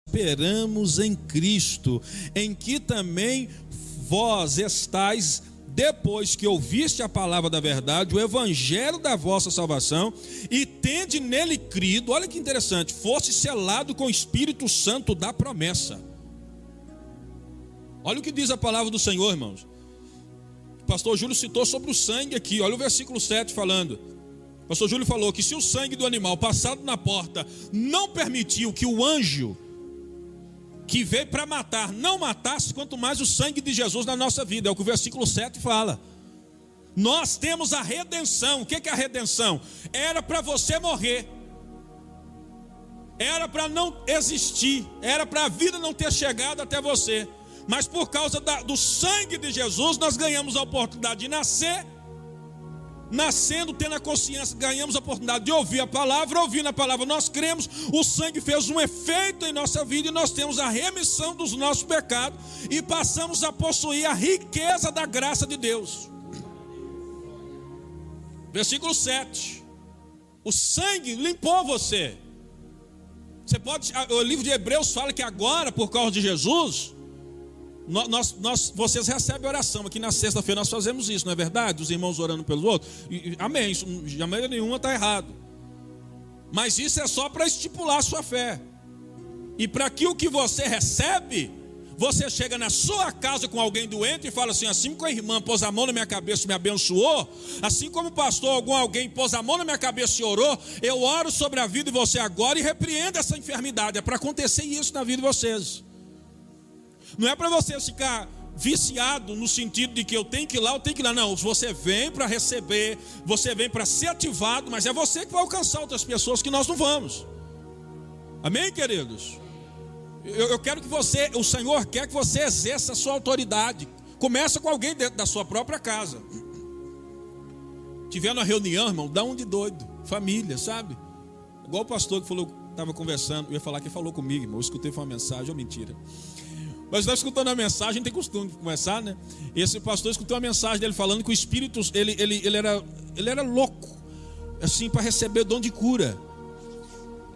esperamos em Cristo, em que também vós estáis, depois que ouviste a palavra da verdade, o evangelho da vossa salvação, e tende nele crido. Olha que interessante, fosse selado com o Espírito Santo da promessa. Olha o que diz a palavra do Senhor, irmãos. O pastor Júlio citou sobre o sangue aqui. Olha o versículo 7 falando. O pastor Júlio falou que se o sangue do animal passado na porta não permitiu que o anjo que veio para matar não matasse, quanto mais o sangue de Jesus na nossa vida. É o que o versículo 7 fala. Nós temos a redenção. O que é a redenção? Era para você morrer, era para não existir, era para a vida não ter chegado até você. Mas por causa do sangue de Jesus, nós ganhamos a oportunidade de nascer. Nascendo, tendo a consciência, ganhamos a oportunidade de ouvir a palavra. Ouvindo a palavra, nós cremos. O sangue fez um efeito em nossa vida, e nós temos a remissão dos nossos pecados, e passamos a possuir a riqueza da graça de Deus. Versículo 7. O sangue limpou você. Você pode, o livro de Hebreus fala que agora, por causa de Jesus, vocês recebem oração. Aqui na sexta-feira nós fazemos isso, não é verdade? Os irmãos orando pelos outros. Amém, isso de maneira nenhuma está errado. Mas isso é só para estipular a sua fé. E para que o que você recebe, você chega na sua casa com alguém doente e fala assim como a irmã pôs a mão na minha cabeça e me abençoou, assim como o pastor, alguém pôs a mão na minha cabeça e orou, eu oro sobre a vida de você agora e repreendo essa enfermidade. É para acontecer isso na vida de vocês. Não é para você ficar viciado no sentido de que eu tenho que ir lá, eu tenho que ir lá. Não, você vem para receber, você vem para ser ativado, mas é você que vai alcançar outras pessoas que nós não vamos. Amém, queridos? Eu quero que você, o Senhor quer que você exerça a sua autoridade. Começa com alguém dentro da sua própria casa. Tiver uma reunião, irmão, dá um de doido, família, sabe? Igual o pastor que falou, estava conversando, eu ia falar que falou comigo, irmão, eu escutei, foi uma mensagem, ou mentira. Mas está escutando a mensagem, tem costume de conversar, né? Esse pastor escutou a mensagem dele falando que o Espírito, ele era louco, assim, para receber o dom de cura.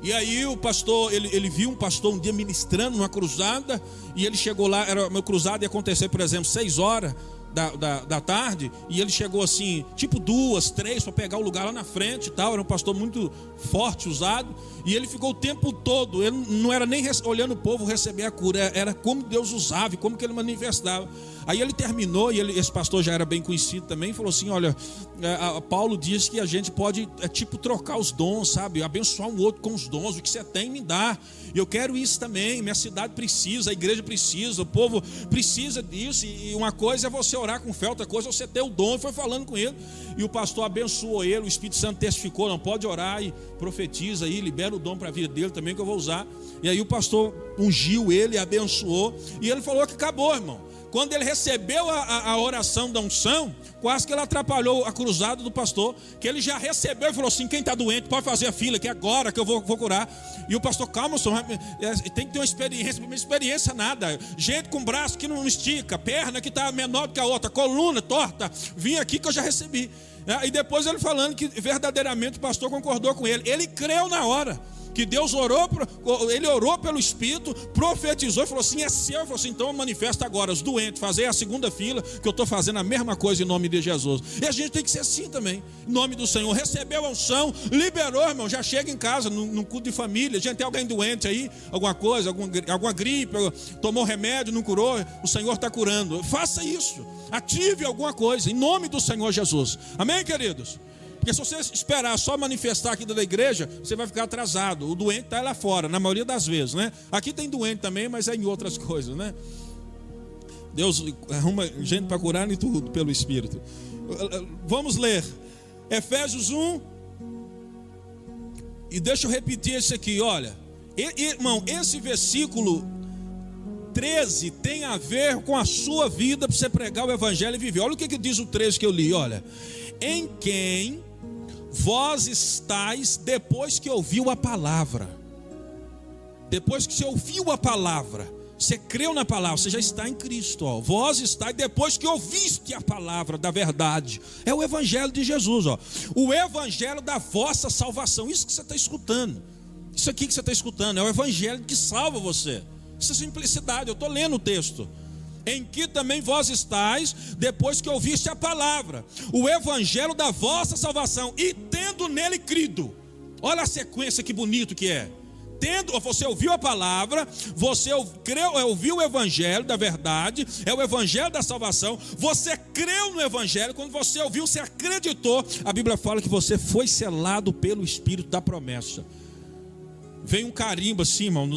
E aí o pastor, ele viu um pastor um dia ministrando numa cruzada, e ele chegou lá, era uma cruzada ia acontecer, por exemplo, 6 horas da tarde, e ele chegou assim, tipo 2, 3, para pegar o lugar lá na frente e tal. Era um pastor muito forte, usado, e ele ficou o tempo todo, ele não era nem olhando o povo receber a cura, era como Deus usava e como que ele manifestava. Aí ele terminou, e esse pastor já era bem conhecido também, falou assim: olha, Paulo diz que a gente pode tipo trocar os dons, sabe, abençoar um outro com os dons, o que você tem me dá, eu quero isso também, minha cidade precisa, a igreja precisa, o povo precisa disso. E uma coisa é você orar com fé, outra coisa é você ter o dom. E foi falando com ele, e o pastor abençoou ele, o Espírito Santo testificou: não, pode orar e profetiza aí, libera o dom para a vida dele também, que eu vou usar. E aí o pastor ungiu ele, abençoou, e ele falou que acabou, irmão. Quando ele recebeu a oração da unção, quase que ele atrapalhou a cruzada do pastor, que ele já recebeu e falou assim: quem está doente pode fazer a fila, que é agora que eu vou curar. E o pastor: calma, senhor, tem que ter uma experiência nada. Gente com braço que não estica, perna que está menor do que a outra, coluna torta, vim aqui que eu já recebi. E depois ele falando que verdadeiramente o pastor concordou com ele. Ele creu na hora que Deus orou, ele orou pelo Espírito, profetizou e falou assim: é seu. Ele falou assim: então manifesta agora os doentes, fazer a segunda fila, que eu estou fazendo a mesma coisa em nome de Jesus. E a gente tem que ser assim também, em nome do Senhor. Recebeu a unção, liberou, irmão, já chega em casa, num culto de família. Gente, tem alguém doente aí, alguma coisa, alguma gripe, tomou remédio, não curou, o Senhor está curando. Faça isso, ative alguma coisa em nome do Senhor Jesus. Amém, queridos? Porque se você esperar só manifestar aqui dentro da igreja, você vai ficar atrasado. O doente está lá fora, na maioria das vezes, né? Aqui tem doente também, mas é em outras coisas, né? Deus arruma gente para curar em tudo pelo Espírito. Vamos ler Efésios 1. E deixa eu repetir isso aqui, olha. Irmão, esse versículo 13 tem a ver com a sua vida, para você pregar o evangelho e viver. Olha o que diz o 13 que eu li, olha. Em quem vós estáis depois que ouviu a palavra. Depois que você ouviu a palavra, você creu na palavra, você já está em Cristo, ó. Vós estáis depois que ouviste a palavra da verdade. É o evangelho de Jesus, ó. O evangelho da vossa salvação. Isso que você está escutando. Isso aqui que você está escutando é o evangelho que salva você. Isso é simplicidade, eu estou lendo o texto. Em que também vós estáis, depois que ouviste a palavra, o evangelho da vossa salvação, e tendo nele crido. Olha a sequência que bonito que é. Você ouviu a palavra, você ouviu o evangelho da verdade, é o evangelho da salvação, você creu no evangelho, quando você ouviu, você acreditou, a Bíblia fala que você foi selado pelo Espírito da promessa. Vem um carimbo assim, irmão,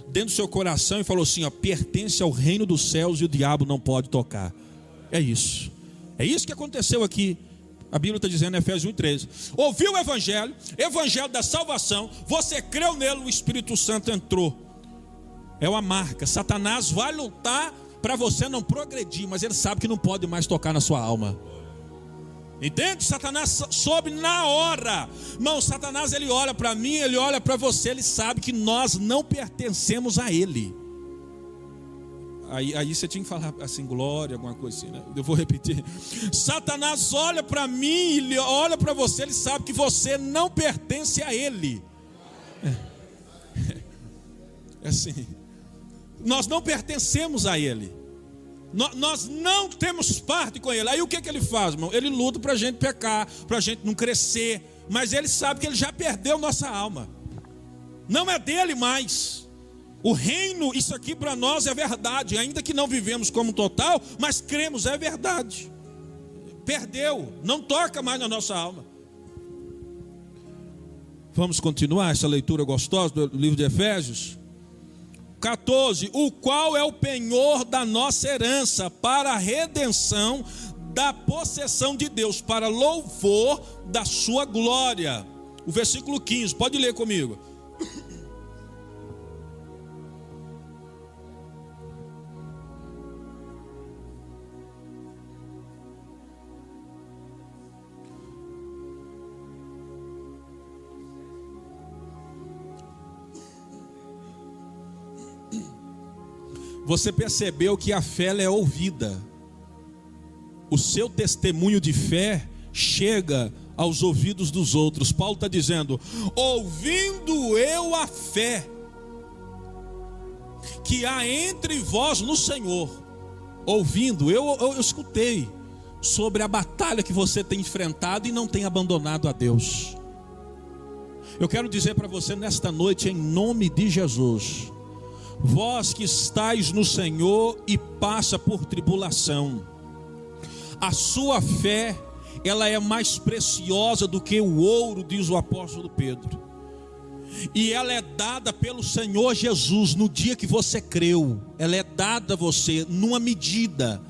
dentro do seu coração e falou assim, ó, pertence ao reino dos céus e o diabo não pode tocar. É isso que aconteceu aqui. A Bíblia está dizendo em Efésios 1:13. Ouviu o evangelho da salvação, você creu nele, o Espírito Santo entrou. É uma marca. Satanás vai lutar para você não progredir, mas ele sabe que não pode mais tocar na sua alma. Entende? Satanás soube na hora. Não, Satanás ele olha para mim, ele olha para você, ele sabe que nós não pertencemos a ele. Aí você tinha que falar assim, glória, alguma coisa assim, né? Eu vou repetir. Satanás olha para mim, ele olha para você, ele sabe que você não pertence a ele. É assim. Nós não pertencemos a ele. Nós não temos parte com ele. Aí o que ele faz, irmão? Ele luta para a gente pecar, para a gente não crescer. Mas ele sabe que ele já perdeu nossa alma. Não é dele mais. O reino, isso aqui para nós é verdade. Ainda que não vivemos como total, mas cremos, é verdade. Perdeu, não toca mais na nossa alma. Vamos continuar essa leitura gostosa do livro de Efésios. 14, o qual é o penhor da nossa herança para a redenção da possessão de Deus, para louvor da sua glória. O versículo 15, pode ler comigo. Você percebeu que a fé ela é ouvida. O seu testemunho de fé chega aos ouvidos dos outros. Paulo está dizendo, ouvindo eu a fé que há entre vós no Senhor. Ouvindo, eu escutei sobre a batalha que você tem enfrentado e não tem abandonado a Deus. Eu quero dizer para você nesta noite, em nome de Jesus, vós que estáis no Senhor e passa por tribulação, a sua fé, ela é mais preciosa do que o ouro, diz o apóstolo Pedro. E ela é dada pelo Senhor Jesus no dia que você creu. Ela é dada a você numa medida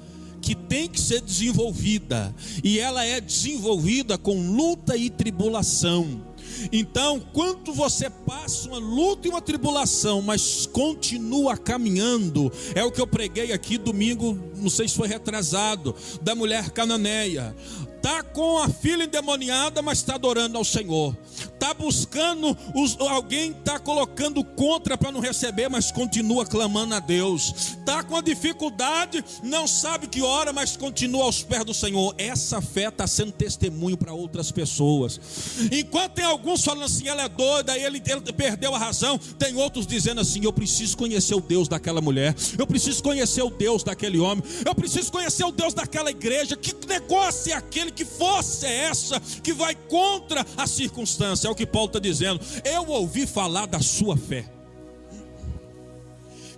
que tem que ser desenvolvida. E ela é desenvolvida com luta e tribulação. Então, quando você passa uma luta e uma tribulação, mas continua caminhando, é o que eu preguei aqui domingo, não sei se foi retrasado, da mulher cananeia. Está com a filha endemoniada, mas está adorando ao Senhor. Está buscando, alguém está colocando contra para não receber, mas continua clamando a Deus. Está com a dificuldade, não sabe que hora, mas continua aos pés do Senhor. Essa fé está sendo testemunho para outras pessoas. Enquanto tem alguns falando assim, ela é doida, ele perdeu a razão. Tem outros dizendo assim, eu preciso conhecer o Deus daquela mulher. Eu preciso conhecer o Deus daquele homem. Eu preciso conhecer o Deus daquela igreja. Que negócio é aquele? Que força é essa que vai contra a circunstância? É o que Paulo está dizendo. Eu ouvi falar da sua fé.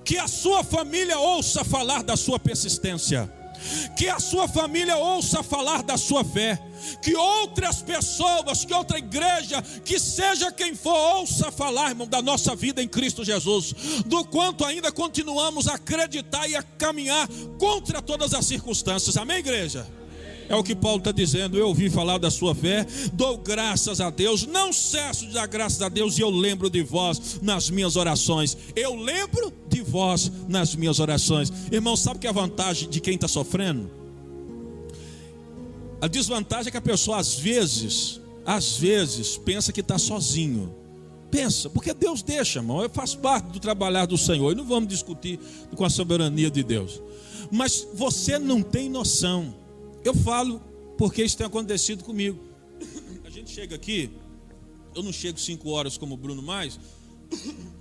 Que a sua família ouça falar da sua persistência. Que a sua família ouça falar da sua fé. Que outras pessoas, que outra igreja, que seja quem for, ouça falar, irmão, da nossa vida em Cristo Jesus. Do quanto ainda continuamos a acreditar e a caminhar contra todas as circunstâncias. Amém, igreja? É o que Paulo está dizendo. Eu ouvi falar da sua fé, dou graças a Deus, não cesso de dar graças a Deus, e eu lembro de vós nas minhas orações. Eu lembro de vós nas minhas orações. Irmão, sabe que é a vantagem de quem está sofrendo? A desvantagem é que a pessoa às vezes pensa que está sozinho. Pensa, porque Deus deixa, irmão. Eu faço parte do trabalhar do Senhor, e não vamos discutir com a soberania de Deus. Mas você não tem noção. Eu falo porque isso tem acontecido comigo. A gente chega aqui, eu não chego 5 horas como o Bruno mais,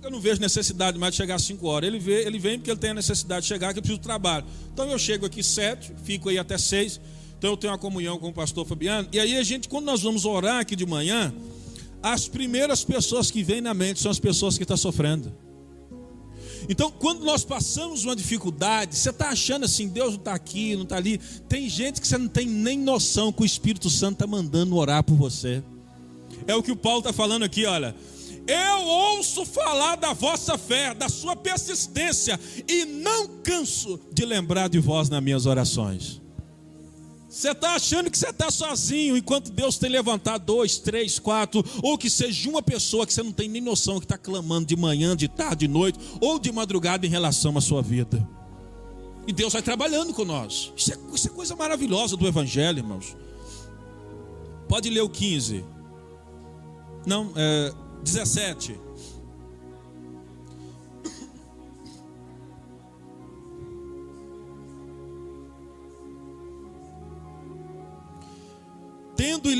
eu não vejo necessidade mais de chegar às 5 horas. Ele vem porque ele tem a necessidade de chegar, que eu preciso do trabalho. Então eu chego aqui 7, fico aí até 6. Então eu tenho uma comunhão com o pastor Fabiano. E aí quando nós vamos orar aqui de manhã, as primeiras pessoas que vêm na mente são as pessoas que estão sofrendo. Então, quando nós passamos uma dificuldade, você está achando assim, Deus não está aqui, não está ali. Tem gente que você não tem nem noção que o Espírito Santo está mandando orar por você. É o que o Paulo está falando aqui, olha. Eu ouço falar da vossa fé, da sua persistência, e não canso de lembrar de vós nas minhas orações. Você está achando que você está sozinho, enquanto Deus tem levantado 2, 3, 4, ou que seja uma pessoa que você não tem nem noção, que está clamando de manhã, de tarde, de noite, ou de madrugada em relação à sua vida. E Deus vai trabalhando com nós. Isso é coisa maravilhosa do Evangelho, irmãos. Pode ler o 15. Não, 17. Tendo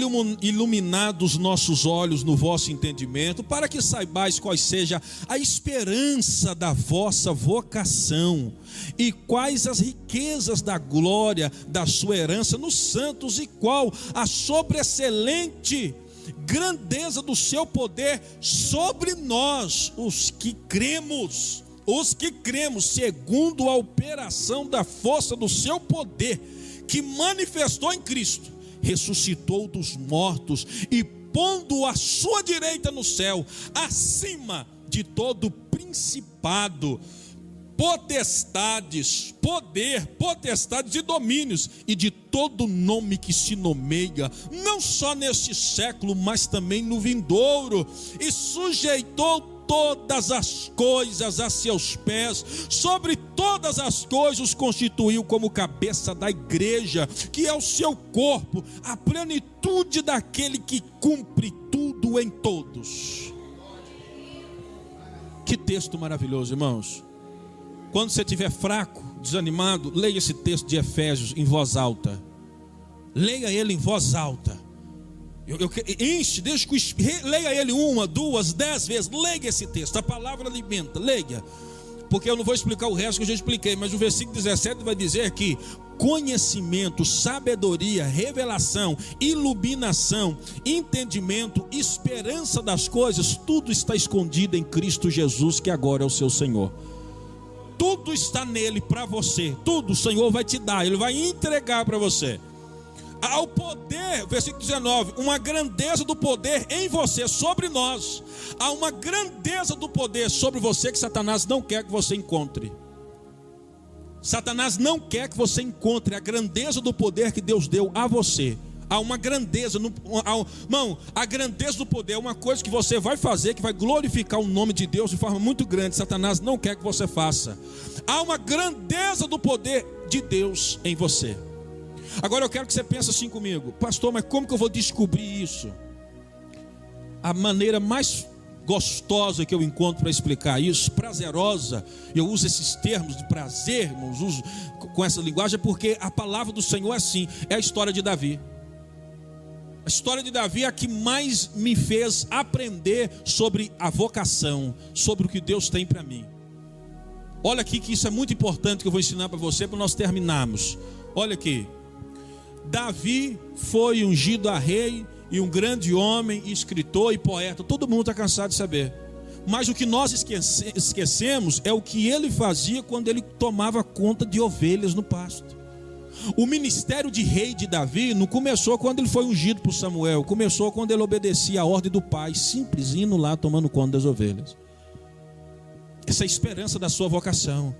iluminado os nossos olhos no vosso entendimento, para que saibais qual seja a esperança da vossa vocação, e quais as riquezas da glória da sua herança nos santos, e qual a sobreexcelente grandeza do seu poder sobre nós, os que cremos, segundo a operação da força do seu poder, que manifestou em Cristo, ressuscitou dos mortos e pondo à sua direita no céu, acima de todo principado, potestades, poder, potestades e domínios, e de todo nome que se nomeia, não só neste século, mas também no vindouro, e sujeitou todas as coisas a seus pés, sobre todas as coisas os constituiu como cabeça da igreja, que é o seu corpo, a plenitude daquele que cumpre tudo em todos. Que texto maravilhoso, irmãos. Quando você estiver fraco, desanimado, leia esse texto de Efésios em voz alta. Leia ele em voz alta. Leia ele 1, 2, 10 vezes. Leia esse texto, a palavra alimenta. Leia, porque eu não vou explicar o resto que eu já expliquei, mas o versículo 17 vai dizer que conhecimento, sabedoria, revelação, iluminação, entendimento, esperança das coisas, tudo está escondido em Cristo Jesus, que agora é o seu Senhor. Tudo está nele para você, tudo o Senhor vai te dar, Ele vai entregar para você. Ao poder, versículo 19, uma grandeza do poder em você, sobre nós. Há uma grandeza do poder sobre você que Satanás não quer que você encontre. Satanás não quer que você encontre a grandeza do poder que Deus deu a você. Há uma grandeza, a grandeza do poder é uma coisa que você vai fazer, que vai glorificar o nome de Deus de forma muito grande. Satanás não quer que você faça. Há uma grandeza do poder de Deus em você. Agora eu quero que você pense assim comigo: pastor, mas como que eu vou descobrir isso? A maneira mais gostosa que eu encontro para explicar isso, prazerosa, eu uso esses termos de prazer, irmãos, uso com essa linguagem, porque a palavra do Senhor é assim, é a história de Davi. A história de Davi é a que mais me fez aprender sobre a vocação, sobre o que Deus tem para mim. Olha aqui que isso é muito importante, que eu vou ensinar para você, para nós terminarmos. Olha aqui. Davi foi ungido a rei, e um grande homem, escritor e poeta. Todo mundo está cansado de saber. Mas o que nós esquecemos é o que ele fazia quando ele tomava conta de ovelhas no pasto. O ministério de rei de Davi não começou quando ele foi ungido por Samuel. Começou quando ele obedecia a ordem do pai, simples, indo lá tomando conta das ovelhas. Essa é a esperança da sua vocação.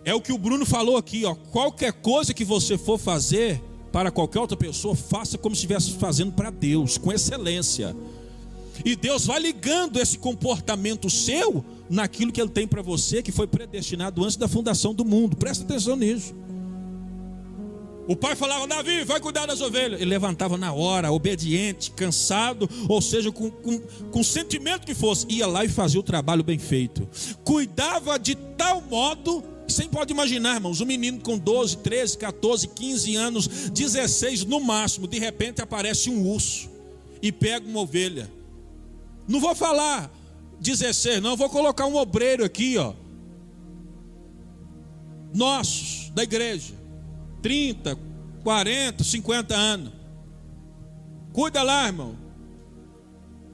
É o que o Bruno falou aqui, ó. Qualquer coisa que você for fazer para qualquer outra pessoa, faça como se estivesse fazendo para Deus, com excelência. E Deus vai ligando esse comportamento seu naquilo que Ele tem para você, que foi predestinado antes da fundação do mundo. Presta atenção nisso. O pai falava: Davi, vai cuidar das ovelhas. Ele levantava na hora, obediente, cansado, ou seja, com sentimento que fosse, ia lá e fazia o trabalho bem feito. Cuidava de tal modo, você pode imaginar, irmãos, um menino com 12, 13, 14, 15 anos, 16 no máximo, de repente aparece um urso e pega uma ovelha. Não vou falar 16, não, eu vou colocar um obreiro aqui, ó. Nossos, da igreja. 30, 40, 50 anos. Cuida lá, irmão.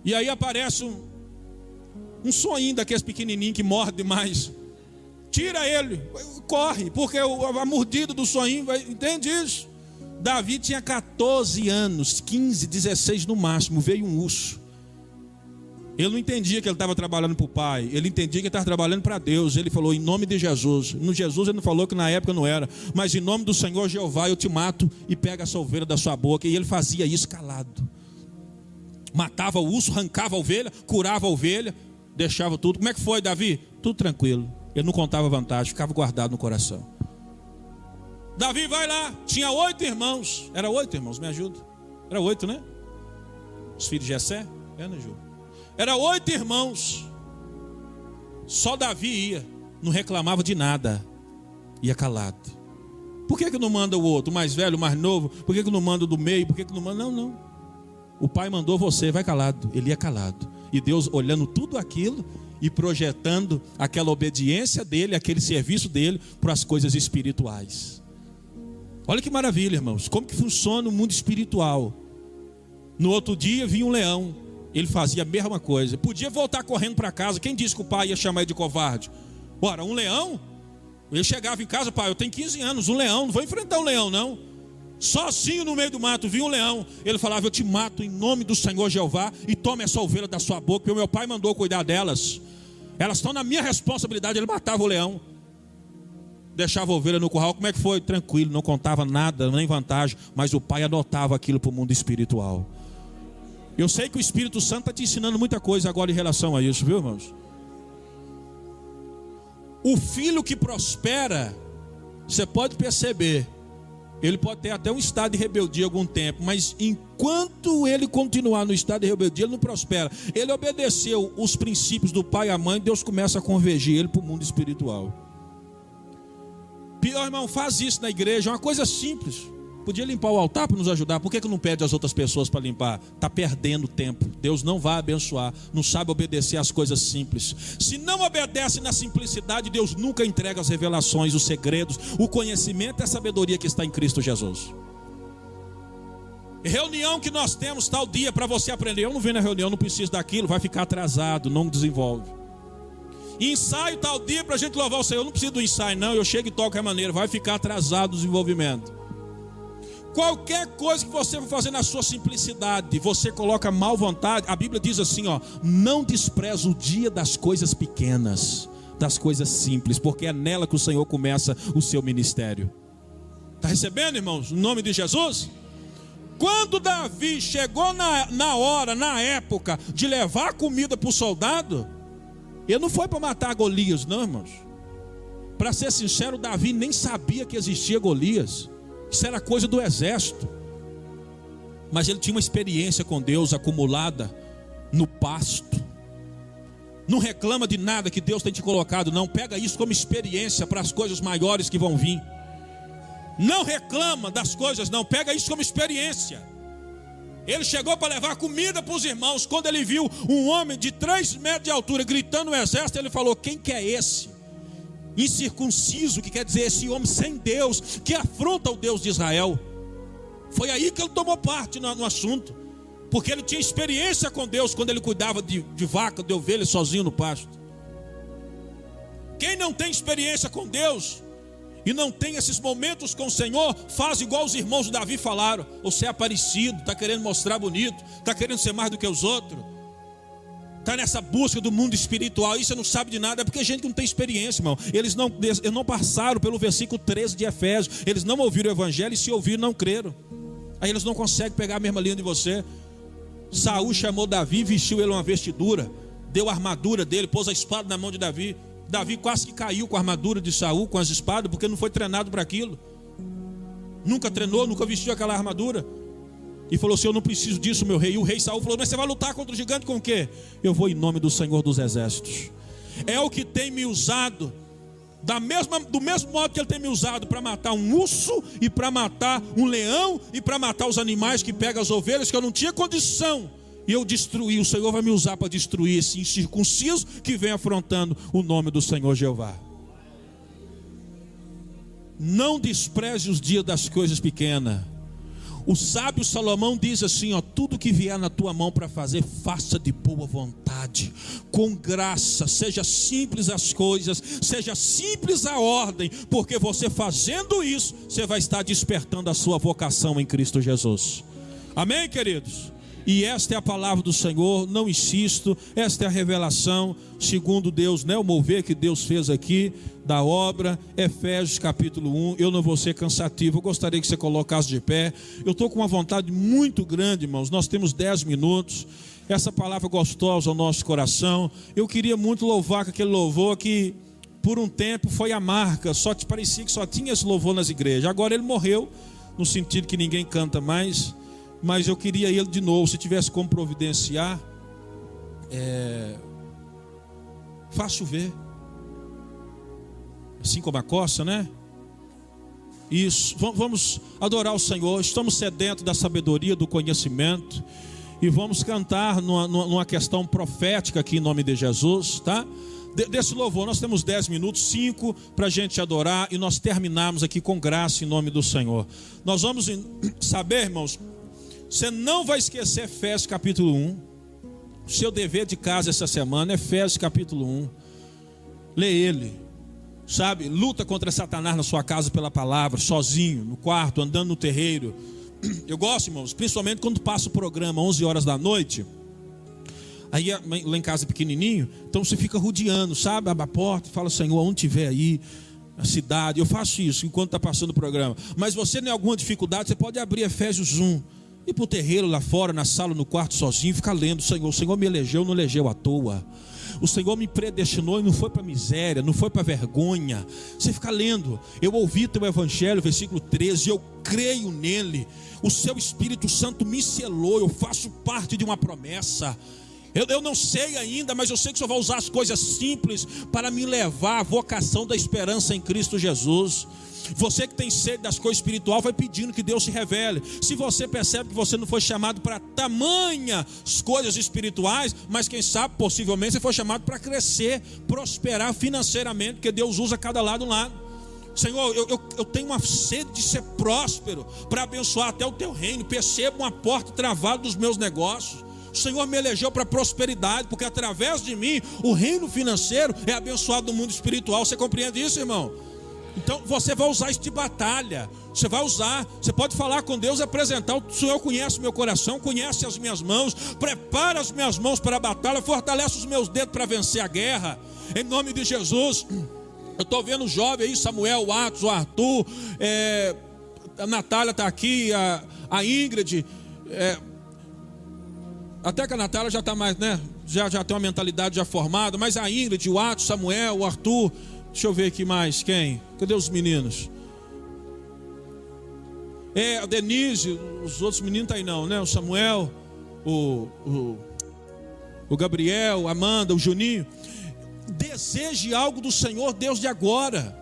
E aí aparece um soninho daqueles pequenininhos que morde demais. Tira ele, corre, porque a mordida do soninho, entende isso? Davi tinha 14 anos, 15, 16 no máximo, veio um urso. Ele não entendia que ele estava trabalhando para o pai, ele entendia que ele estava trabalhando para Deus. Ele falou, em nome de Jesus. No Jesus ele não falou que na época não era, mas em nome do Senhor Jeová eu te mato e pega essa ovelha da sua boca. E ele fazia isso calado. Matava o urso, arrancava a ovelha, curava a ovelha, deixava tudo. Como é que foi, Davi? Tudo tranquilo. Ele não contava vantagem, ficava guardado no coração. Davi vai lá, tinha 8 irmãos. Era 8 irmãos, me ajuda. Era 8, né? Os filhos de Jessé? É, né, Ju? Era 8 irmãos. Só Davi ia, não reclamava de nada, ia calado. Por que não manda o outro, o mais velho, o mais novo? Por que não manda o do meio? Por que não manda? Não. O pai mandou você, vai calado. Ele ia calado. E Deus olhando tudo aquilo e projetando aquela obediência dele, aquele serviço dele para as coisas espirituais. Olha que maravilha, irmãos. Como que funciona o mundo espiritual? No outro dia vinha um leão. Ele fazia a mesma coisa. Podia voltar correndo para casa. Quem disse que o pai ia chamar ele de covarde? Ora, um leão? Ele chegava em casa, pai, eu tenho 15 anos, um leão, não vou enfrentar um leão não. Sozinho no meio do mato, vinha um leão. Ele falava, eu te mato em nome do Senhor Jeová e tome essa ovelha da sua boca, porque o meu pai mandou cuidar delas. Elas estão na minha responsabilidade. Ele matava o leão, deixava a ovelha no curral. Como é que foi? Tranquilo, não contava nada, nem vantagem, mas o pai anotava aquilo para o mundo espiritual. Eu sei que o Espírito Santo está te ensinando muita coisa agora em relação a isso, viu, irmãos? O filho que prospera, você pode perceber, ele pode ter até um estado de rebeldia algum tempo, mas enquanto ele continuar no estado de rebeldia, ele não prospera. Ele obedeceu os princípios do pai e a mãe, Deus começa a convergir ele para o mundo espiritual. Pior, irmão, faz isso na igreja, é uma coisa simples. Podia limpar o altar para nos ajudar. Por que não pede as outras pessoas para limpar? Está perdendo tempo. Deus não vai abençoar. Não sabe obedecer às coisas simples. Se não obedece na simplicidade, Deus nunca entrega as revelações, os segredos, o conhecimento e a sabedoria que está em Cristo Jesus. Reunião que nós temos tal dia para você aprender. Eu não venho na reunião, não preciso daquilo, vai ficar atrasado, não desenvolve. Ensaio tal dia para a gente louvar o Senhor. Eu não preciso do ensaio não, eu chego e toco a maneira, vai ficar atrasado o desenvolvimento. Qualquer coisa que você for fazer na sua simplicidade, você coloca mal vontade. A Bíblia diz assim, ó, não despreza o dia das coisas pequenas, das coisas simples, porque é nela que o Senhor começa o seu ministério. Está recebendo, irmãos, no nome de Jesus? Quando Davi chegou na hora, na época de levar comida para o soldado, ele não foi para matar Golias, não, irmãos. Para ser sincero, Davi nem sabia que existia Golias. Isso era coisa do exército. Mas ele tinha uma experiência com Deus acumulada no pasto. Não reclama de nada que Deus tem te colocado, não. Pega isso como experiência para as coisas maiores que vão vir. Não reclama das coisas, não. Pega isso como experiência. Ele chegou para levar comida para os irmãos. Quando ele viu um homem de 3 metros de altura gritando no exército, ele falou, quem que é esse? Incircunciso, que quer dizer esse homem sem Deus, que afronta o Deus de Israel. Foi aí que ele tomou parte no assunto, porque ele tinha experiência com Deus quando ele cuidava de vaca, de ovelha sozinho no pasto. Quem não tem experiência com Deus e não tem esses momentos com o Senhor, faz igual os irmãos de Davi falaram, você é aparecido, está querendo mostrar bonito, está querendo ser mais do que os outros, está nessa busca do mundo espiritual, e você não sabe de nada, é porque gente que não tem experiência, irmão. Eles não passaram pelo versículo 13 de Efésios, eles não ouviram o evangelho, e se ouviram, não creram. Aí eles não conseguem pegar a mesma linha de você. Saul chamou Davi, vestiu ele uma vestidura, deu a armadura dele, pôs a espada na mão de Davi. Davi quase que caiu com a armadura de Saul, com as espadas, porque não foi treinado para aquilo. Nunca treinou, nunca vestiu aquela armadura. E falou assim, eu não preciso disso, meu rei. E o rei Saul falou, mas você vai lutar contra o gigante com o quê? Eu vou em nome do Senhor dos Exércitos. É o que tem me usado, do mesmo modo que ele tem me usado para matar um urso, e para matar um leão, e para matar os animais que pegam as ovelhas, que eu não tinha condição. e eu destruir, o Senhor vai me usar para destruir esse incircunciso que vem afrontando o nome do Senhor Jeová. Não despreze os dias das coisas pequenas. O sábio Salomão diz assim, ó: tudo que vier na tua mão para fazer, faça de boa vontade, com graça, seja simples as coisas, seja simples a ordem, porque você fazendo isso, você vai estar despertando a sua vocação em Cristo Jesus. Amém, queridos? E esta é a palavra do Senhor, não insisto, esta é a revelação, segundo Deus, né, o mover que Deus fez aqui, da obra, Efésios capítulo 1, eu não vou ser cansativo, eu gostaria que você colocasse de pé, eu estou com uma vontade muito grande, irmãos, nós temos 10 minutos, essa palavra gostosa ao nosso coração, eu queria muito louvar com aquele louvor que, por um tempo, foi a marca, só te parecia que só tinha esse louvor nas igrejas, agora ele morreu, no sentido que ninguém canta mais, mas eu queria ele de novo, se tivesse como providenciar, faz chover, assim como a coça, né? Isso, vamos adorar o Senhor, estamos sedentos da sabedoria, do conhecimento, e vamos cantar numa questão profética aqui em nome de Jesus, tá? Desse louvor, nós temos 10 minutos, 5 para a gente adorar, e nós terminarmos aqui com graça em nome do Senhor. Nós vamos saber, irmãos, você não vai esquecer Efésios capítulo 1. O seu dever de casa essa semana é Efésios capítulo 1. Lê ele, sabe? Luta contra Satanás na sua casa pela palavra, sozinho, no quarto, andando no terreiro. Eu gosto, irmãos, principalmente quando passa o programa 11 horas da noite. Aí lá em casa pequenininho, então você fica rodeando, sabe? Abre a porta e fala: Senhor, onde tiver aí a cidade. Eu faço isso enquanto está passando o programa. Mas você tem alguma dificuldade, você pode abrir Efésios 1. Ir para o terreiro lá fora, na sala, no quarto, sozinho, ficar lendo. O Senhor me elegeu, não elegeu à toa. O Senhor me predestinou e não foi para miséria, não foi para vergonha. Você fica lendo. Eu ouvi teu evangelho, versículo 13, eu creio nele. O seu Espírito Santo me selou, eu faço parte de uma promessa. Eu não sei ainda, mas eu sei que o Senhor vai usar as coisas simples para me levar à vocação da esperança em Cristo Jesus. Você que tem sede das coisas espirituais, vai pedindo que Deus se revele. Se você percebe que você não foi chamado para tamanhas coisas espirituais, mas quem sabe, possivelmente você foi chamado para crescer, prosperar financeiramente, porque Deus usa cada lado um lado. Senhor, eu tenho uma sede de ser próspero, para abençoar até o teu reino. Percebo uma porta travada dos meus negócios. O Senhor me elegeu para prosperidade, porque através de mim o reino financeiro é abençoado no mundo espiritual. Você compreende isso, irmão? Então você vai usar isso de batalha. Você vai usar, você pode falar com Deus, apresentar: o Senhor conhece meu coração, conhece as minhas mãos, prepara as minhas mãos para a batalha, fortalece os meus dedos para vencer a guerra, em nome de Jesus. Eu estou vendo o jovem aí, Samuel, o Atos, o Arthur, a Natália está aqui, a Ingrid, até que a Natália já está mais, né? Já tem uma mentalidade já formada, mas a Ingrid, o Atos, Samuel, o Arthur, deixa eu ver aqui mais, quem? Cadê os meninos? A Denise, os outros meninos estão aí não, né? O Samuel, o Gabriel, a Amanda, o Juninho. Deseje algo do Senhor, Deus de agora.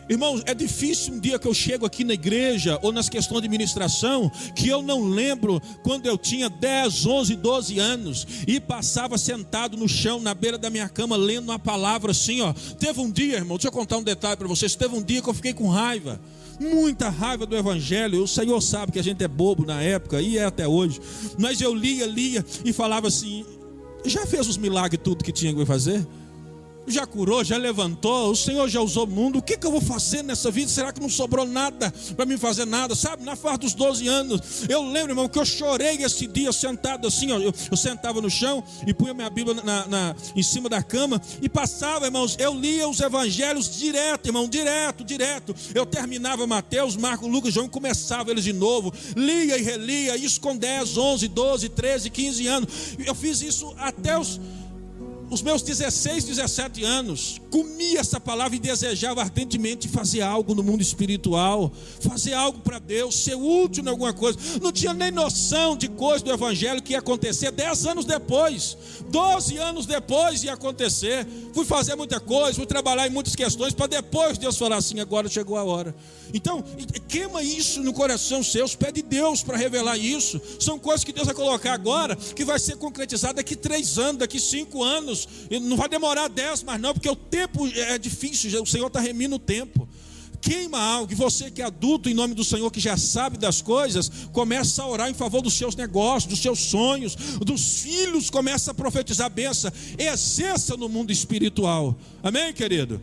Irmãos, é difícil um dia que eu chego aqui na igreja ou nas questões de ministração, que eu não lembro quando eu tinha 10, 11, 12 anos e passava sentado no chão, na beira da minha cama, lendo uma palavra assim, ó. Teve um dia, irmão, deixa eu contar um detalhe para vocês. Teve um dia que eu fiquei com raiva, muita raiva do evangelho. O Senhor sabe que a gente é bobo na época, e é até hoje. Mas eu lia e falava assim: já fez os milagres tudo que tinha que fazer? Já curou, já levantou, o Senhor já usou o mundo. O que eu vou fazer nessa vida? Será que não sobrou nada para mim fazer nada? Sabe, na fase dos 12 anos, eu lembro, irmão, que eu chorei esse dia sentado assim, ó. Eu sentava no chão e punha minha Bíblia em cima da cama e passava, irmãos, eu lia os evangelhos direto, irmão, direto. Eu terminava Mateus, Marcos, Lucas, João e começava eles de novo. Lia e relia, isso com 10, 11, 12, 13, 15 anos. Eu fiz isso até os os meus 16, 17 anos, comia essa palavra e desejava ardentemente fazer algo no mundo espiritual, fazer algo para Deus, ser útil em alguma coisa. Não tinha nem noção de coisa do evangelho que ia acontecer 10 anos depois, 12 anos depois ia acontecer. Fui fazer muita coisa, fui trabalhar em muitas questões, para depois Deus falar assim: agora chegou a hora. Então, queima isso no coração seu, pede Deus para revelar isso. São coisas que Deus vai colocar agora, que vai ser concretizado daqui 3 anos, daqui 5 anos. Não vai demorar 10 mais não, porque o tempo é difícil, o Senhor está remindo o tempo. Queima algo, e você que é adulto, em nome do Senhor, que já sabe das coisas, começa a orar em favor dos seus negócios, dos seus sonhos, dos filhos, começa a profetizar a bênção, exerça no mundo espiritual. Amém, querido?